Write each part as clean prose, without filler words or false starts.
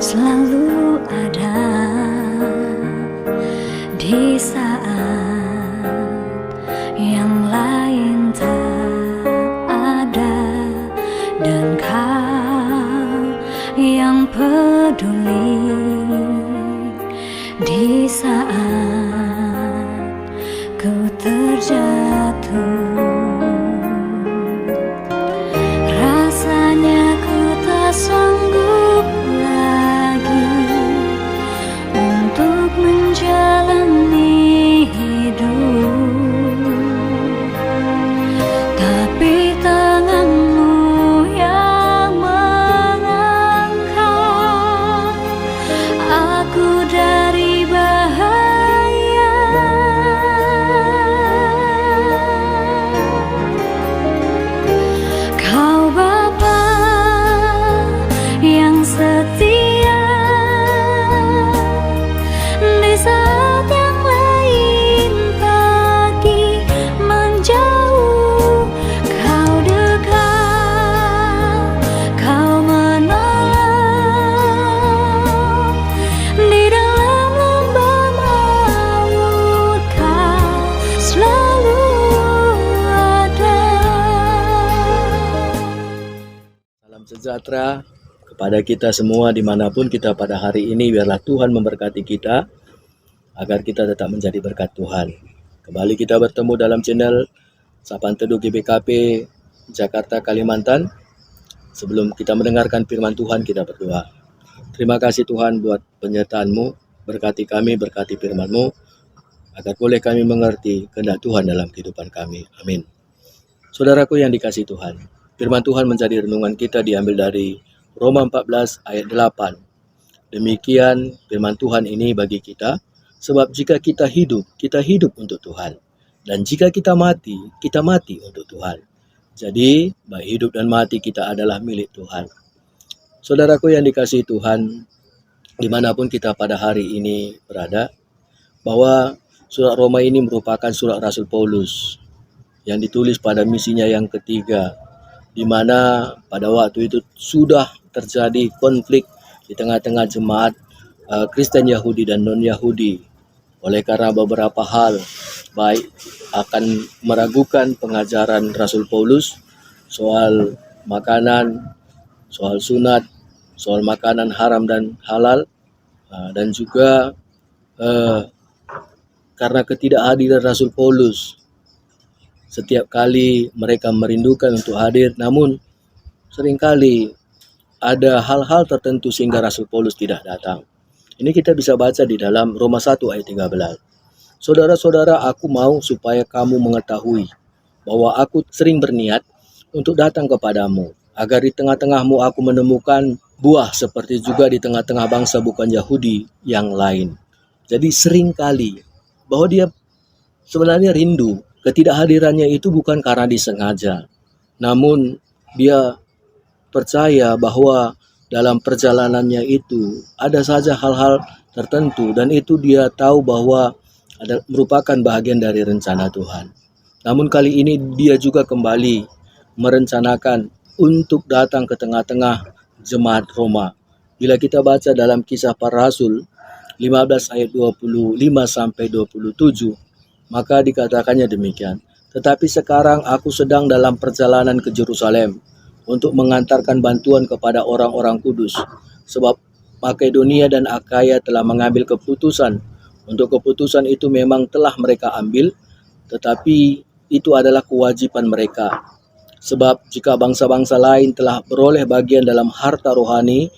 selalu ada di saat yang lain tak ada, dan Kau yang peduli di saat ku terjatuh. Rasanya ku tak sanggup lagi untuk menjalani hidup, tapi tangan-Mu yang mengangkat aku dari bahaya. Kau Bapa yang setia di saat yang lain pergi menjauh, Kau dekat, Kau menolong di dalam lembah maut, Kau selalu ada. Salam sejahtera kepada kita semua dimanapun kita pada hari ini. Biarlah Tuhan memberkati kita agar kita tetap menjadi berkat Tuhan. Kembali kita bertemu dalam channel Sapaan Teduh GBKP Jakarta, Kalimantan. Sebelum kita mendengarkan firman Tuhan, kita berdoa. Terima kasih Tuhan buat penyertaan-Mu. Berkati kami, berkati firman-Mu, agar boleh kami mengerti kehendak Tuhan dalam kehidupan kami. Amin. Saudaraku yang dikasihi Tuhan, firman Tuhan menjadi renungan kita diambil dari Roma 14 ayat 8. Demikian firman Tuhan ini bagi kita, sebab jika kita hidup untuk Tuhan. Dan jika kita mati untuk Tuhan. Jadi, baik hidup dan mati kita adalah milik Tuhan. Saudaraku yang dikasihi Tuhan, dimanapun kita pada hari ini berada, bahwa surat Roma ini merupakan surat Rasul Paulus yang ditulis pada misinya yang ketiga, di mana pada waktu itu sudah terjadi konflik di tengah-tengah jemaat Kristen Yahudi dan non-Yahudi. Oleh karena beberapa hal, baik akan meragukan pengajaran Rasul Paulus soal makanan, soal sunat, soal makanan haram dan halal, dan juga karena ketidakhadiran Rasul Paulus. Setiap kali mereka merindukan untuk hadir, namun seringkali ada hal-hal tertentu sehingga Rasul Paulus tidak datang. Ini kita bisa baca di dalam Roma 1 ayat 13. Saudara-saudara, aku mau supaya kamu mengetahui bahwa aku sering berniat untuk datang kepadamu, agar di tengah-tengahmu aku menemukan buah seperti juga di tengah-tengah bangsa bukan Yahudi yang lain. Jadi seringkali bahwa dia sebenarnya rindu. Ketidakhadirannya itu bukan karena disengaja, namun dia percaya bahwa dalam perjalanannya itu ada saja hal-hal tertentu, dan itu dia tahu bahwa merupakan bahagian dari rencana Tuhan. Namun kali ini dia juga kembali merencanakan untuk datang ke tengah-tengah jemaat Roma. Bila kita baca dalam Kisah Para Rasul 15 ayat 25 sampai 27, maka dikatakannya demikian. Tetapi sekarang aku sedang dalam perjalanan ke Yerusalem untuk mengantarkan bantuan kepada orang-orang kudus, sebab Makedonia dan Akaya telah mengambil keputusan. Untuk keputusan itu memang telah mereka ambil, tetapi itu adalah kewajiban mereka. Sebab jika bangsa-bangsa lain telah beroleh bagian dalam harta rohani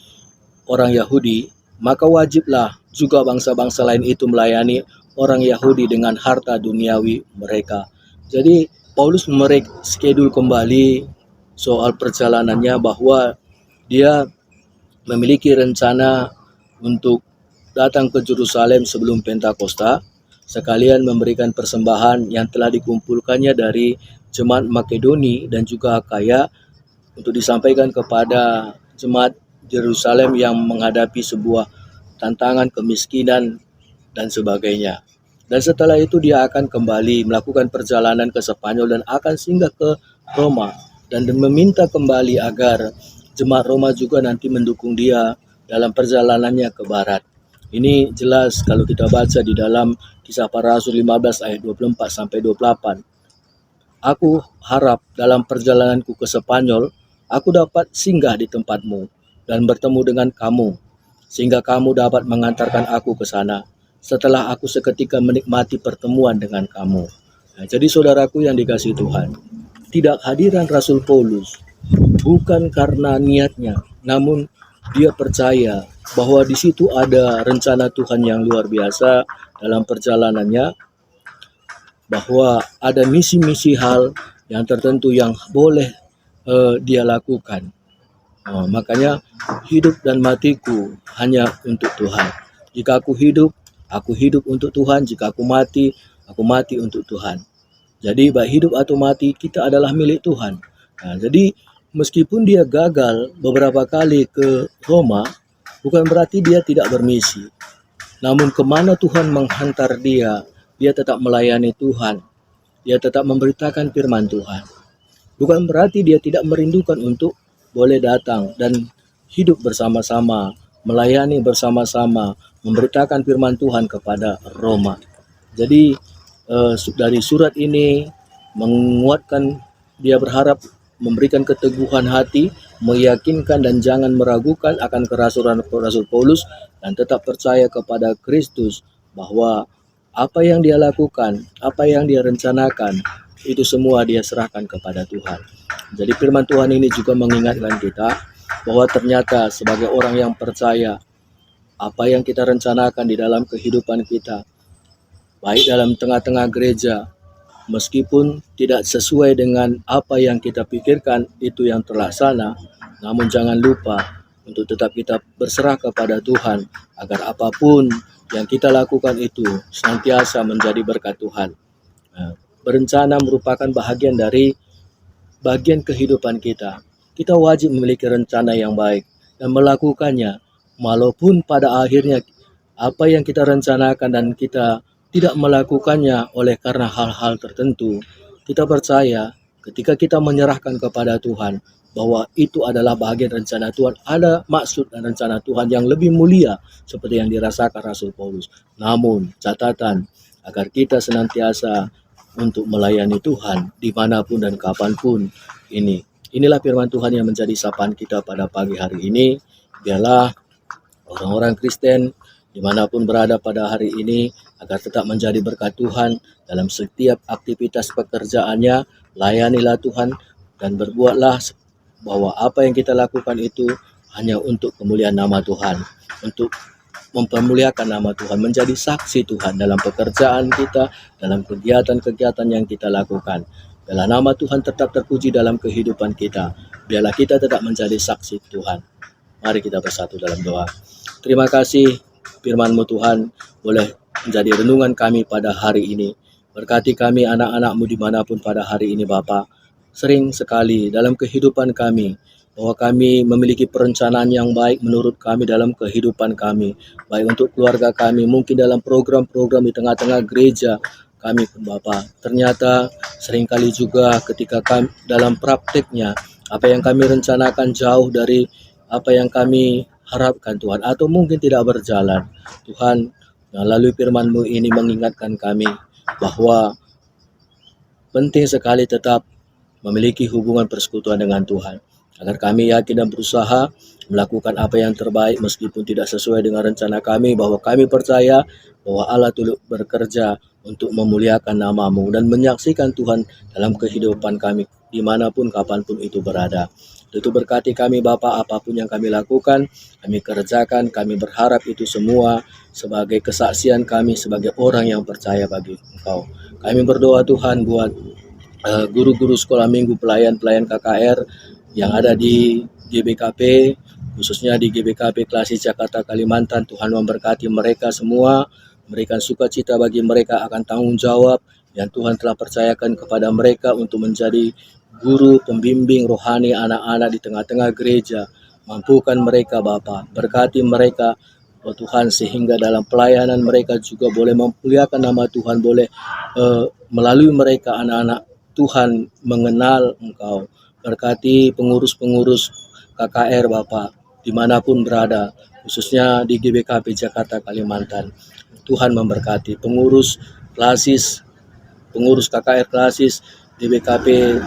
orang Yahudi, maka wajiblah juga bangsa-bangsa lain itu melayani orang Yahudi dengan harta duniawi mereka. Jadi Paulus mereschedule kembali soal perjalanannya, bahwa dia memiliki rencana untuk datang ke Yerusalem sebelum Pentakosta, sekalian memberikan persembahan yang telah dikumpulkannya dari jemaat Makedoni dan juga Akaya untuk disampaikan kepada jemaat Yerusalem yang menghadapi sebuah tantangan kemiskinan dan sebagainya. Dan setelah itu dia akan kembali melakukan perjalanan ke Spanyol dan akan singgah ke Roma, dan meminta kembali agar jemaat Roma juga nanti mendukung dia dalam perjalanannya ke barat. Ini jelas kalau kita baca di dalam Kisah Para Rasul 15 ayat 24 sampai 28. Aku harap dalam perjalananku ke Spanyol, aku dapat singgah di tempatmu dan bertemu dengan kamu, sehingga kamu dapat mengantarkan aku ke sana setelah aku seketika menikmati pertemuan dengan kamu. Nah, jadi saudaraku yang dikasihi Tuhan, tidak hadiran Rasul Paulus bukan karena niatnya, namun dia percaya bahwa di situ ada rencana Tuhan yang luar biasa dalam perjalanannya, bahwa ada misi-misi hal yang tertentu yang boleh dia lakukan. Makanya hidup dan matiku hanya untuk Tuhan. Jika aku hidup untuk Tuhan. Jika aku mati untuk Tuhan. Jadi baik hidup atau mati kita adalah milik Tuhan. Nah, jadi meskipun dia gagal beberapa kali ke Roma, bukan berarti dia tidak bermisi. Namun kemana Tuhan menghantar dia, dia tetap melayani Tuhan. Dia tetap memberitakan firman Tuhan. Bukan berarti dia tidak merindukan untuk boleh datang dan hidup bersama-sama, melayani bersama-sama, memberitakan firman Tuhan kepada Roma. Jadi dari surat ini menguatkan, dia berharap memberikan keteguhan hati, meyakinkan dan jangan meragukan akan kerasulan Rasul Paulus, dan tetap percaya kepada Kristus bahwa apa yang dia lakukan, apa yang dia rencanakan, itu semua dia serahkan kepada Tuhan. Jadi firman Tuhan ini juga mengingatkan kita bahwa ternyata sebagai orang yang percaya, apa yang kita rencanakan di dalam kehidupan kita, baik dalam tengah-tengah gereja, meskipun tidak sesuai dengan apa yang kita pikirkan itu yang terlaksana, namun jangan lupa untuk tetap kita berserah kepada Tuhan, agar apapun yang kita lakukan itu senantiasa menjadi berkat Tuhan. Berencana merupakan bagian dari bagian kehidupan kita. Kita wajib memiliki rencana yang baik dan melakukannya, walaupun pada akhirnya apa yang kita rencanakan dan kita tidak melakukannya oleh karena hal-hal tertentu. Kita percaya ketika kita menyerahkan kepada Tuhan bahwa itu adalah bagian rencana Tuhan, ada maksud dan rencana Tuhan yang lebih mulia seperti yang dirasakan Rasul Paulus. Namun catatan agar kita senantiasa untuk melayani Tuhan dimanapun dan kapanpun ini. Inilah firman Tuhan yang menjadi sapaan kita pada pagi hari ini. Biarlah orang-orang Kristen dimanapun berada pada hari ini agar tetap menjadi berkat Tuhan dalam setiap aktivitas pekerjaannya. Layanilah Tuhan dan berbuatlah bahwa apa yang kita lakukan itu hanya untuk kemuliaan nama Tuhan, untuk mempermuliakan nama Tuhan, menjadi saksi Tuhan dalam pekerjaan kita, dalam kegiatan-kegiatan yang kita lakukan. Biarlah nama Tuhan tetap terpuji dalam kehidupan kita. Biarlah kita tetap menjadi saksi Tuhan. Mari kita bersatu dalam doa. Terima kasih firman-Mu Tuhan boleh menjadi renungan kami pada hari ini. Berkati kami anak-anak-Mu dimanapun pada hari ini Bapa. Sering sekali dalam kehidupan kami bahwa kami memiliki perencanaan yang baik menurut kami dalam kehidupan kami, baik untuk keluarga kami, mungkin dalam program-program di tengah-tengah gereja kami pun Bapa. Ternyata seringkali juga ketika kami dalam prakteknya, apa yang kami rencanakan jauh dari apa yang kami harapkan Tuhan, atau mungkin tidak berjalan. Tuhan, melalui firman-Mu ini mengingatkan kami bahwa penting sekali tetap memiliki hubungan persekutuan dengan Tuhan, agar kami yakin dan berusaha melakukan apa yang terbaik meskipun tidak sesuai dengan rencana kami, bahwa kami percaya bahwa Allah turut bekerja untuk memuliakan nama-Mu dan menyaksikan Tuhan dalam kehidupan kami dimanapun kapanpun itu berada. Itu berkati kami Bapa, apapun yang kami lakukan, kami kerjakan, kami berharap itu semua sebagai kesaksian kami sebagai orang yang percaya bagi Engkau. Kami berdoa Tuhan buat guru-guru sekolah minggu, pelayan-pelayan KKR yang ada di GBKP, khususnya di GBKP Klasik Jakarta Kalimantan. Tuhan memberkati mereka semua, memberikan sukacita bagi mereka akan tanggung jawab yang Tuhan telah percayakan kepada mereka untuk menjadi guru pembimbing rohani anak-anak di tengah-tengah gereja. Mampukan mereka Bapa, berkati mereka Tuhan, sehingga dalam pelayanan mereka juga boleh memuliakan nama Tuhan, boleh melalui mereka anak-anak Tuhan mengenal Engkau. Berkati pengurus-pengurus KKR Bapa dimanapun berada, khususnya di GBKP Jakarta Kalimantan. Tuhan memberkati pengurus klasis, pengurus KKR klasis GBKP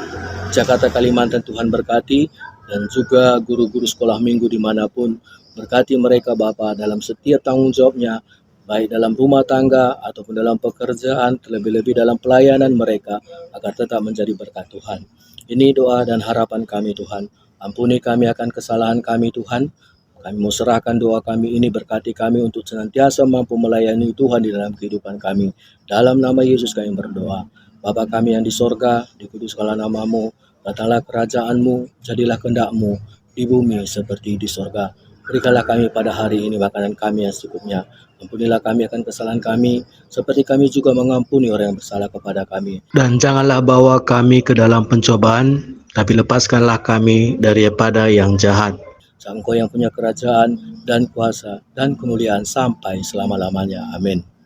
Jakarta Kalimantan, Tuhan berkati, dan juga guru-guru sekolah minggu dimanapun, berkati mereka Bapa dalam setiap tanggung jawabnya, baik dalam rumah tangga ataupun dalam pekerjaan, terlebih-lebih dalam pelayanan mereka, agar tetap menjadi berkat Tuhan. Ini doa dan harapan kami Tuhan. Ampuni kami akan kesalahan kami Tuhan. Kami mau serahkan doa kami ini, berkati kami untuk senantiasa mampu melayani Tuhan di dalam kehidupan kami. Dalam nama Yesus kami berdoa. Bapa kami yang di sorga, dikuduskanlah namamu, datanglah kerajaan-Mu, jadilah kehendak-Mu di bumi seperti di sorga. Berikanlah kami pada hari ini makanan kami yang secukupnya. Ampunilah kami akan kesalahan kami, seperti kami juga mengampuni orang yang bersalah kepada kami. Dan janganlah bawa kami ke dalam pencobaan, tapi lepaskanlah kami daripada yang jahat. Sang Engkau yang punya kerajaan dan kuasa dan kemuliaan sampai selama-lamanya. Amin.